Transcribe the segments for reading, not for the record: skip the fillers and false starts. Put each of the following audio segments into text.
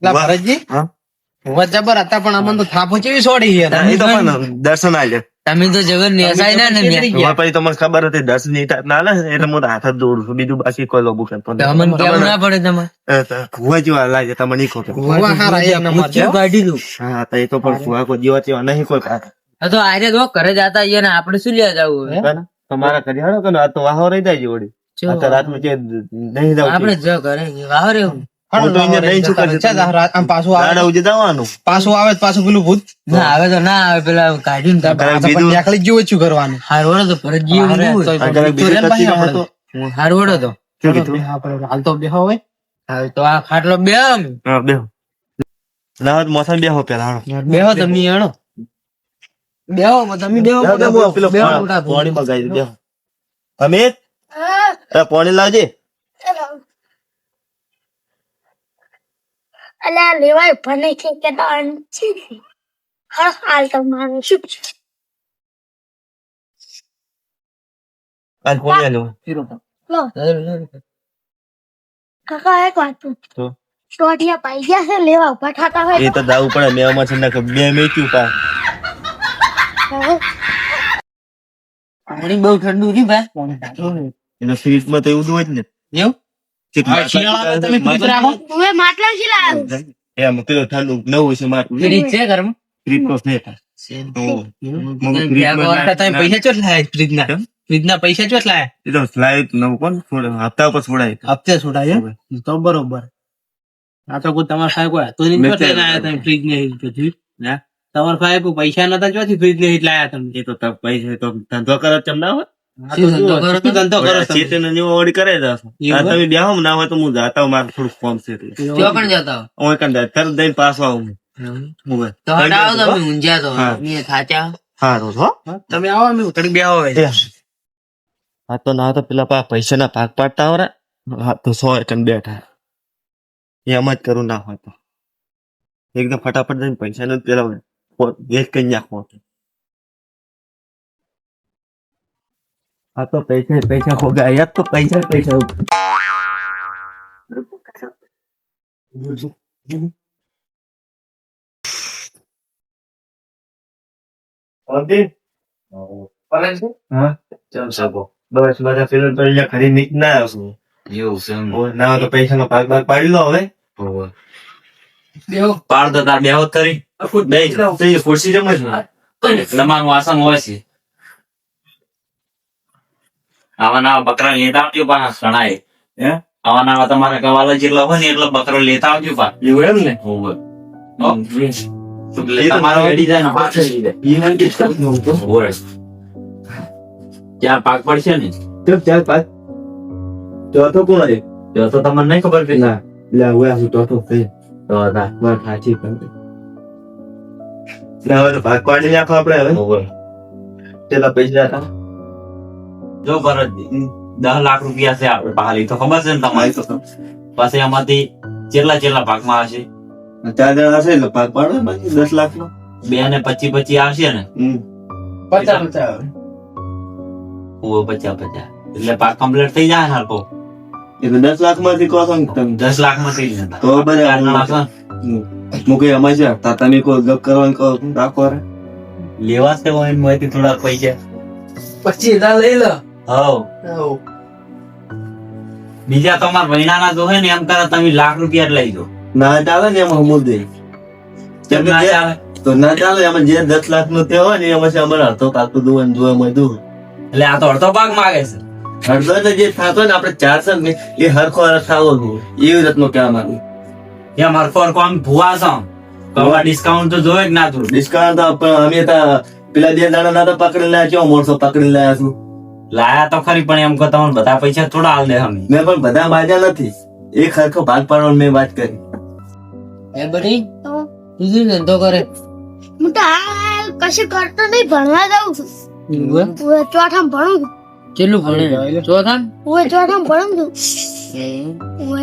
ભરતજી હા વાત જબર હતા પણ અમને તો થાપો ચેવી છોડી છે એ તો પણ દર્શન આવી જાય તમે તો જગત નેસાઈ ના ને ન્યા. પછી તમને ખબર હતી 10 ની ના લે એટલે હું તો હાથ જ દોડું છું બીજું બાકી કોઈ લોબુ કરતો તમને કેવું ના પડે તમારે ફુવા જેવા લાગે તમને નહીં ખબર ભૂવા હારા એક નંબર છે હો. કાઢી દઉં. હા તો એ તો પણ ફુવા કોઈ જેવા તેવા નહીં કોઈ કાઢે. આ તો આરે તો ઘરે જતા આઈએ ને આપણે શું લેવા જવું હવે? તમારા કરી હાડો કે આ તો વાહો રહી જાય વળી આ તો રાતનું જે નહીં જાવ આપણે જ ઘરે વાવરે એવું. હું તો અહીંયા નહીં છું છે જ આમ પાછું આવે દાડા ઉજે જવાનું પાછું આવે તો પાછું પેલું ભૂત ના આવે તો ના આવે પેલા કાઢીને તો આ તો પણ નીકળી જ જેવું છું કરવાનું હારવડો તો પરત જીવ હારે નહીં તોય હોય. આ જરાક બીજું કચ્છી રમો તો હારવડો તો શું કીધું આપણે હાલ તો બેહો હોય હવે તો આ ખાટલો બે હા બેહો લાવ મોસમ બેહો પેલા હાડો બેહો તમે હેણો બેહો તમે બેહો પેલો બેહો પાણી મગાવી દે અમિત પાણી લાવજે અલા લેવાય ભલે છે કે તો અંચી હર હાલ તમારું શું છે? આજ પાણી આલો લો કાકા એક વાત તો ટોટિયા પાઈ ગયા છે લેવા ઉભા થતા એ હોય તો જાવું પડે મેવામાં છે ને કે બે મેક્યું પા તો પાણી બહુ ઠંડુ છે ભાઈ. એના ફ્રીજમાં તો એવું જ હોય જ ને એવું ચીકણા શિયાળામાં તમે ફ્રીજ રાખો હવે માટલા છે લાવ એમ પેલો ઠંડુ નવું છે મારું ફ્રીજ છે ઘરમાં? ફ્રીજ તો છે તમે પૈસા ચોટ લાયા ફ્રીજના ફ્રીજના પૈસા ચોટ લાયા એ તો સ્લાઈડ નવું કોણ હપ્તા ઉપર છોડાય હપ્તે છોડાય એમ? તો બરોબર આ તો કોઈ તમારા સાહેબ કોઈ હતું નહીં ચોટ લઈને આયા તમે ફ્રીજ ને બધું હા તમારા સાહેબ પૈસા નતા ચોથી ફ્રીજ ને લાયા તમે એ તો પૈસા તો ધંધો કરો તેમ ના હોય આ તો શું ધંધો કરો તમે? ચેતન જેવો ઓડી કરે જ હશો. આ તમે બેહો ના હોય તો હું જાતા હું મારું થોડું ફોર્મ છે એટલે જો પણ જતા હો. હું તરત દઈને પાછો આવું હું તો હટાવો તમે ઊંઝા તો હા. મેં થાચા સારું હો તમે આવો અમે ઉતરી બેહો હોય હા તો ના તો પેલા પૈસા ના ભાગ પાડતા આવડે હા તો 100 એકન બેઠા એમ જ કરું ના હોય તો એકદમ ફટાફટ જઈને પૈસા નું પેલા એક કઈ નાખવો હા તો પૈસા હો ગયા યાર તો પૈસા હા ચમ સગો બસ બધા ફિલ્મ તો અહીંયા ખરી નીક ના આવશું એવું છે એમ. ના હોય તો પૈસા નો ભાગ પાડી લો હવે બેહો પાડ તો તાર બેહોત કરી બે ખુરશી જમે છે તમારું વાસણ હોય છે આવા નવા બકરા લેતા આવજો પાછા સણાય હે આવા નવા તમારા ગવાલા જેટલા હોય ને એટલો બકરો લેતા આવજો પાછા એવું એમ ને હોવે. એટલે તમારો એડી જાય ને પાછળ લઈ જાય. ઈ મને કેટલા નું તો હોવે. ત્યાં પાક પડશે ને ચલ ચાલ પાસ ચોથો કોણ છે તો તો તમને નહીં ખબર કે ના લે હું આ ચોથો છે તો હતા. માર સાચી પણ લે હવે તો ભાગ પાડી નાખો આપણે હવે હોવે. કેટલા પૈસા હતા જો પર 10 લાખ રૂપિયા છે આપણે પાસે ઈ તો ખબર છે ને તમારે પછી આમાંથી ચેટલા ભાગમાં હશે 4 જણા હશે એટલે ભાગ પાડો બાકી 10 લાખ નો 2 ને 25 આવશે ને 50 હોવે 50 એટલે પાક કમ્પ્લીટ થઈ જાય ને હરકો એટલે 10 લાખ માંથી કહો છો ને તમે 10 લાખ માં થઈ જાય તો બધા મુકે અમાય છે તા તમે કોઈ ગપ કરવાનું કહો રાખો રે લેવા છે હોય એમાંથી થોડા પૈસા 25,000 લઈ લો હવ બીજા તમારા મહિનાના જો હે ને એમ કરે તમે લાખ રૂપિયા જ લઈ દો ના ચાલે ને એમાં હમું દે કેમ ના ચાલે તો ના ચાલે એમાં જે 10 લાખ નો તે હોય ને એમાં છે અમારે અડધો કાકુ દુવાન જોવા માં દઉં એટલે આ તો અડધો ભાગ માંગે છે અડધો એટલે જે થતો ને આપણે 400 ને એ હરખો રખાવો એવી રીતનું કહેવા માંગુ એ મારફો કોમ ભુવા છો કવા ડિસ્કાઉન્ટ તો જોવે જ ના થોડું ડિસ્કાઉન્ટ અમે પેલા 2 દાડા ના તો પકડી લાયા છો મોરસો પકડી લાયા છું લાયા તો ખરી પણ એમ કે તમને બધા પૈસા થોડા હાલ દે અમે મેં પણ બધા બાજા નથી એક હરખો ભાગ પાડવાનો મેં વાત કરી એ બધી તો તું શું ધંધો કરે? હું તો હાલ કશું કરતો નહીં ભણવા જાઉં છું એવું? હું ચોથામાં ભણું છું કેટલું ભણે ચોથા? હું ચોથામાં ભણું છું હું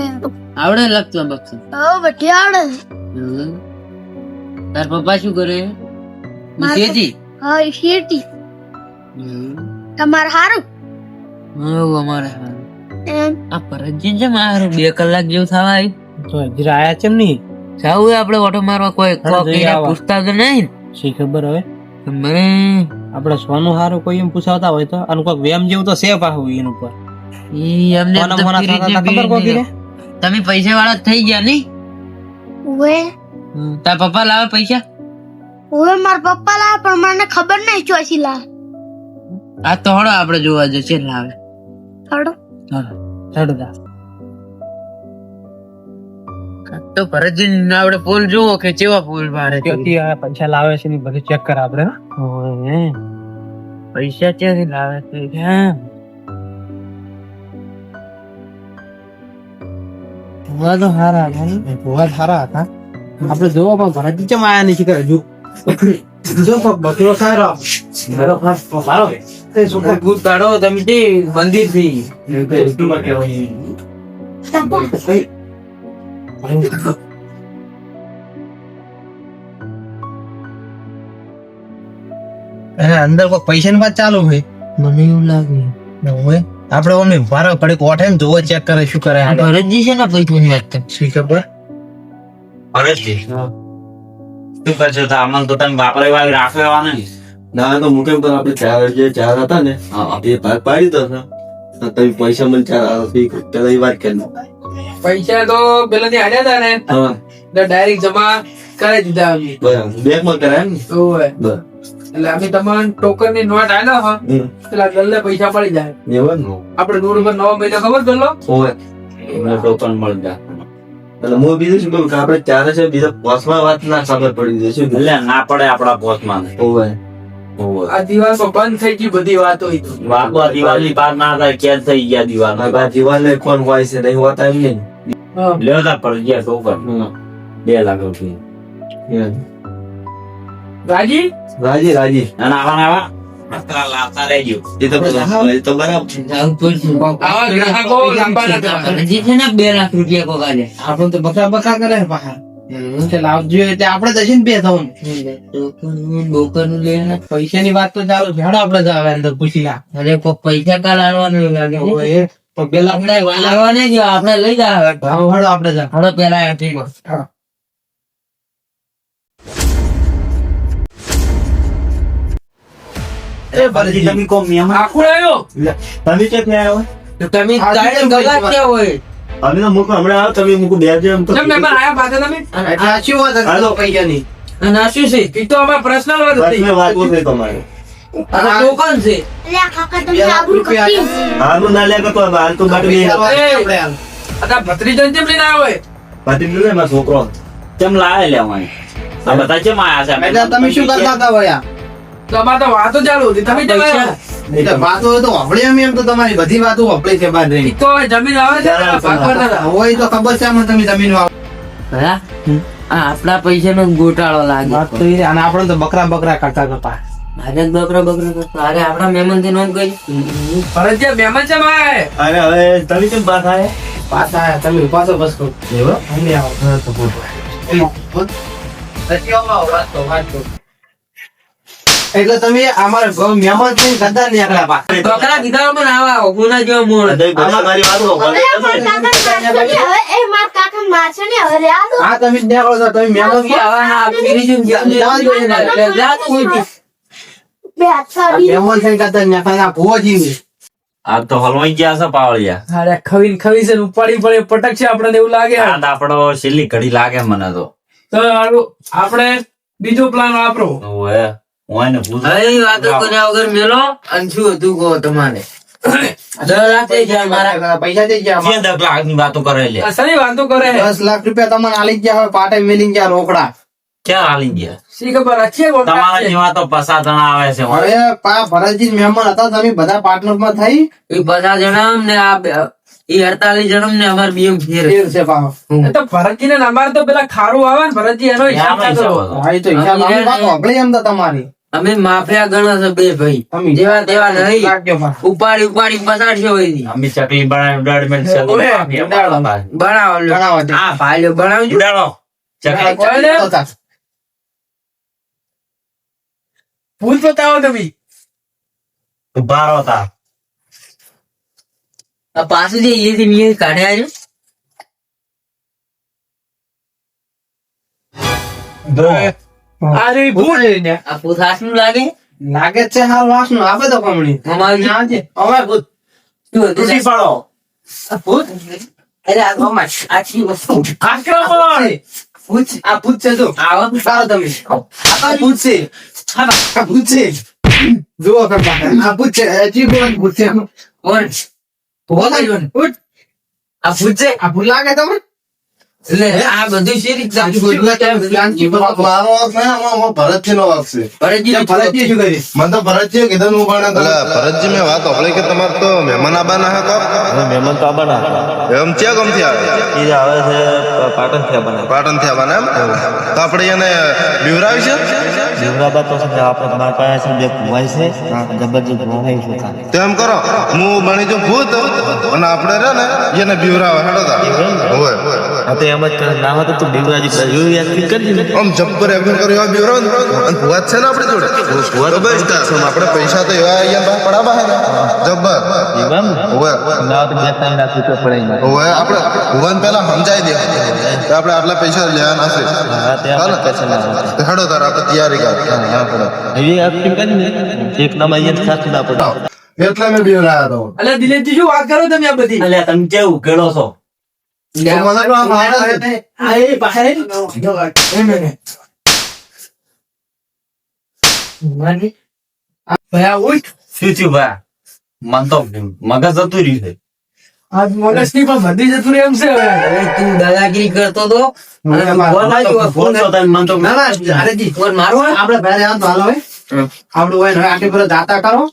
આવડે લખતું બખતું? હવે બધી આવડે છે. હમ. તાર પપ્પા શું કરે? મારા ખેતી? હા એ શેરટી હમ. તમારે સારું એવું અમારે હારું. એમ આ પરજી છે મારું 2 કલાક જેવું થવા આવ્યું. તો હજી આયા ચેમ નહીં જાવું હોય આપણે ઓટો મારવા કોઈ કોક જઈ એને આવા. પૂછતા તો નહીં શી ખબર હવે ને? મને આપડે સોનું હારું કોઈ એમ પૂછાવતા હોય તો અને કોઈક વેમ જેવું તો સેફ આવું એનું ઉપર ઈ અમને કોના તો મોના ફ્રીજ થતા ને ખબર બીજ કોકી નહીં. તમે પૈસા વાળા જ થઈ ગયા નહીં? ઓએ તાર પપ્પા લાવે પૈસા? ઓએ મારા પપ્પા લાવે પણ મને ખબર નહીં ચોસી લાવે. આ તો હળો આપણે જોવા જશે લાવે. હડો ચડતા તો ભરતજી આપણે પુલ જોવો કે કેવા પુલ મારે ત્યાંથી આ પૈસા લાવે છે ને બધું ચેક કરે આપડે હો. પૈસા ક્યાંથી લાવે છે? હા. ભૂવા તો હારા હતા ને. ભૂવા સારા હતા આપડે જોવો પણ ભરતજી ચમ આયા નહીં કરે જો જો કોક બકરો સારો મારો ભૂત કાઢો તમે તે મંદિર થી. અંદર કોઈ પૈસા ની વાત ચાલુ હોય મને એવું લાગે હોય આપડે ઓમ ભારો કડીક ઓઠે ને જોવો ચેક કરે શું કરે આ ભરતજી છે ને પૈસાની વાત કરે. શી ખબર ભરતજી શું કરશો તો આમાં તો તમે વાપરે વાળી રાખવા નહીં. ના તો મુકેમ તો આપણે ચાર હતા ને એ ભાગ પાડી દો ને તો તમે પૈસા મને ચાર પેલા એ વાત કરી પૈસા તો પેલા ની આલ્યા હતા ને હા એટલે ડાયરેક્ટ જમા કરી દીધા અમે. બરાબર બેંકમાં કરાય ને ઓવે. બરાબર એટલે અમે તમને ટોકન ની નોટ આલ્યા હા પેલા ગલ્લે પૈસા પડી જાય. એવા ને આપડે 100 રૂપિયા નવો મહિનો ખબર ગલ્લો ઓવે એમને ટોકન મળી જાય. એટલે હું બીજું શું કહું કે આપણે ચારે છે બીજા પોસમાં વાત ના ખબર પડી જશે એટલે ના પડે આપણા પોસ્ટમાં. ઓવે આ દિવાલમાં બંધ થઈ ગઈ બધી વાતો ઈ તો. વાપવા દિવાળી પાર ના થાય કેદ થઈ ગયા દિવાળ આ જીવાને કોણ હોય છે નહીં હોતા એમ નહીં હા. લેતા પડી ગયા ટોકન 2 લાખ રૂપિયા. રાજી રાજી રાજી અને આવા પતરા લાવતા રહેજો. એ તો બરાબર એ તો બરાબર જાવું પડશે. આવા ગ્રાહકો લાંબા નથી. ભરતજી છે ને 2 લાખ રૂપિયા કોક આલે. આપડે તો બકા બકા કરે પાછા લાવજો એટલે આપડે જશે ને બે થવાનું ટોકનનું બોકનનું લે ને. પૈસા ની વાત તો ચાલુ છે હેડો આપડે જાવ અંદર પૂછી લા અરે કોક પૈસા કાલ આલવાનું લાગે છે. પણ પેલા આપણે વાળવા નહીં જો આપણે લઈ જાવ. હેડો આપડે જાવ હળો પેલા ઠીક એ ભરતજી તમે કહો મહેમાન આખું આવ્યો તમે ક્યાંથી આવ્યા તો તમે આ ત્રણ તો કલાક ક્યાં હોય? અમે તો મૂકો હમણાં આવો તમે મૂકો બે જેમ તો કેમ મહેમાન આયા પાછા તમે એટલે આ શું વાત હતી તો પૈસા ની અને આ શું છે? ઈ તો અમારે પર્સનલ વાત હતી. મેં વાત છે તમારે આ તો ટોકન છે. એટલે આ કાકા તમને આબરૂ કાઢી. હાલનું ના લે તો હાલ તો બાટલી આપણે હાલ. આ ભત્રીજાને કેમ લઈને આવ્યો હોય? બાટલી લે મારો છોકરો કેમ લાવે લેવાય? આ બધા કેમ આયા છે? એટલે તમે શું કરતા હતા વયા તો અમારે તો વાતો ચાલુ હતી તમે કેમ આવ્યા? એટલે વાતો તો વાપરી એમ તો તમારી બધી વાતો વાપરી છે બાદ રહી ઈ તો જમીન આવે છે ને, ભાગ કરતા હતા. હોય તો ખબર છે આમાં તમે જમીન વાવ ભલા? આ આપણા પૈસાનો ગોટાળો લાગે. વાત તો એ અને આપણે તો બકરા બકરા કરતા હતા મારે બકરા બકરા કરતા. અરે આપણા મહેમાન થી નોંધ કરી. ભરતજી મહેમાન છે માય. અરે હવે તમે કેમ પાસ આયા પાછા આયા તમે પાછો બસ કરો એવો અમને આવો તો બોલ એટલે તમે અમારે મહેમાન થી ગદ્દાર નીકળ્યા પા બકરા કીધા પણ આવા ગુના જેવો મોણ. આમાં મારી વાતો અરે મારા કાકા મારશે ને હવે આ તો હા તમે જ નીકળો છો તમે મહેમાન કે આવા ના પીરી જેમ એટલે જા તું ઉઠી. બે હાથ કાઢી. મહેમાન થી ગદ્દાર નીકળ્યા ભોજી આ તો હલવાઈ ગયા છે પાવળિયા. અરે ખવી છે ને ઉપાડી પડે પટક છે આપણને એવું લાગે. આ તો આપણો છેલ્લી ઘડી લાગે મને તો. તો આપણે બીજો પ્લાન વાપરો. ઓવે. હું એને પૂછું. હવે એ વાતો કર્યા વગર મેલો અને શું હતું કહો તમારે? 10 લાખ થઈ ગયા મારા. પૈસા થઈ ગયા જે 10 લાખની વાતો કરે લે. આ શેની વાતો કરે? 10 લાખ રૂપિયા તમને આલી ગયા હવે પાટે મેલી ગયા રોકડા ક્યાં હાલી ગયા? શી ખબર છે તમારા જેવા તો 50 જણા આવે છે. હવે પા ભરતજી મહેમાન હતા તમે બધા પાર્ટનર માં થઈ એ 50 જણમ ને આ 48 જણમ ને અમાર બીએમ ફેર. ફેર છે પા એ તો ભરતજી ને અમારે તો પેલા ખારું આવે ને ભરતજી એનો હિસાબ એનો થતો. હિસાબ હતો. હા એ તો હિસાબ આમ વાત હોભળી એમ તો તમારી અમે માફિયા ગણા છે બે ભાઈ. તમે જેવા તેવા નહીં. રાખજો પા ઉપાડી ઉપાડી પસાડશે હોય ની. અમે ચકલી બનાવી ઉડાડમેન્ટ છે. ઓવે, ઉડાડો. બનાવો લ્યો. ઘણા બધા હા ભાઈઓ બનાવજો. ઉડાડો. ચકલી કોઈને? હતા. ભૂલ બતાવો તમે. ઉભા રહો તા. આ પાછું જે અહીંયાથી નીચે કાઢ્યા છે અરે ભૂત આ ભૂત હાસનું લાગે લાગે જ છે હાલ વાસનું આપે તો કમણી અમારી આજે હવે ભૂત શું હતું તૂટી પાડો આ ભૂત અરે આ ગોમાં આખી વસ્તુ આક્રમણ ભૂત આ ભૂત છે જો આવો સારો તમે આ ભૂત છે આ ભૂત છે જુઓ કરતા આ ભૂત છે હજી કોઈ ભૂત છે કોણ ભૂત આવ્યો ને ભૂત આ ભૂત છે આ ભૂત લાગે તમને એટલે આ બધું શેરી આજે ભૂત લાગે મારો વાંક નહીં, આમાં ભરતજી નો વાંક છે. ફરજી શું કરી મને તો ભરતજીએ કીધું હું પણ ભરતજી મેં વાત સાંભળી કે તમારે તો મહેમાન આવવાના હે તો હવે મહેમાન તો આવવાના હતા. એમ છે ગમથી આવે એ આવે છે પાટણ થી આવવાના. પાટણ થી આવવાના એમ તો આપણે એને બીવરાવી છે જીવરાબા તો છે આપણે તમારા પાસે છે બે કુવાય છે જબરજસ્ત ભણાઈ છે કાલે. તો એમ કરો હું બની જો ભૂત અને આપણે રે ને એને બીવરાવે હેડો તા હોય હા તો એમ જ કરે ના હોય તો તું બીવરાજી એવું યાદ કરી ને આમ જબ્બર એક્શન કર્યો એવા બીવરાવે ને અને ભૂત છે ને આપણી જોડે તો બસ આપણે પૈસા તો એવા અહીંયા પડાવા હે ને જબ્બર એમ હોય ના તો બે ત્રણ લાખ રૂપિયા પડાઈ હવે આપણે ભુવન પેલા સમજાઈ દે કે આપણે આટલા પૈસા લેવાના છે હા ત્યાં પૈસા ના હોય. તો હેડો તાર આપણે તૈયારી કર હા પડે એવી એક્ટિંગ કરી ને એક નામ અહીંયા સાથ ના પડે. એટલે મેં બીવરાયા તો અલ્યા દિનેશજી શું વાત કરો તમે આ બધી અલ્યા તમે કેવું કેળો છો મને તો આ મારે છે. આ એ બહાર ભયા ઉઠ શું થયું ભાઈ મન તો મગજ જતું રહ્યું છે આજ મગજ ની પણ બધી જતું રહે એમ છે હવે અરે તું દાદાગીરી કરતો તો અને ફોન આવ્યો ફોન છો તમે મન તો ના ના અરેજી ફોન મારો હોય આપણે ભાઈ આમ તો હાલો હોય આપણું હોય ને હવે આટલી પર દાતા કરો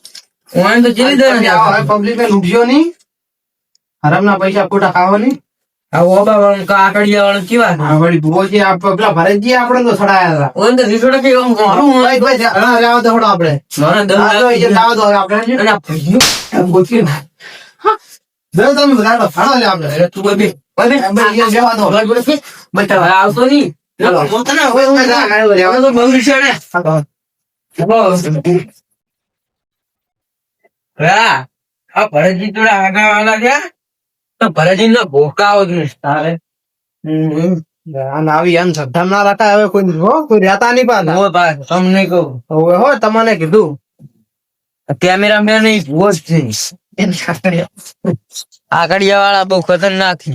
ફોન તો જેવી દે પબ્લિક ને લૂંટજો નહીં હરામના પૈસા ખોટા ખાવા નહીં આ ઓબા વાળું કાકડિયા વાળું કેવા આ વળી ભુવોજી પેલા ભરતજી આપણે તો સડાયા હતા ઓન તો વિસોડા કે આમ મારું ભાઈ ભાઈ હા લાવો તો હળો આપણે મારા દમ હા, તો એ લાવો તો હવે આપણે અને આ ભઈનું એમ ગોતી ના જો તમે બગાડો ફાળો લે આપણે અરે તું બે અહીંયા જવા દો બોલ બોલ કે બતા હવે આવતો નહીં ચાલો હું તને હવે હું ના ગાયો રે હવે તો બહુ વિચારે હા આ ભરતજી થોડા આગળ વાળા છે તો ભરતજી નો ભોકાવો જ નહીં તારે આ આવી એમ શ્રદ્ધા ના રાખા હવે કોઈ રહેતા નહીં પાછા હો ભાઈ તમને કહું હવે હો તમને કીધું કેમેરા મેન ભૂવો જ છે આકડિયા વાળા બહુ ખતરનાક છે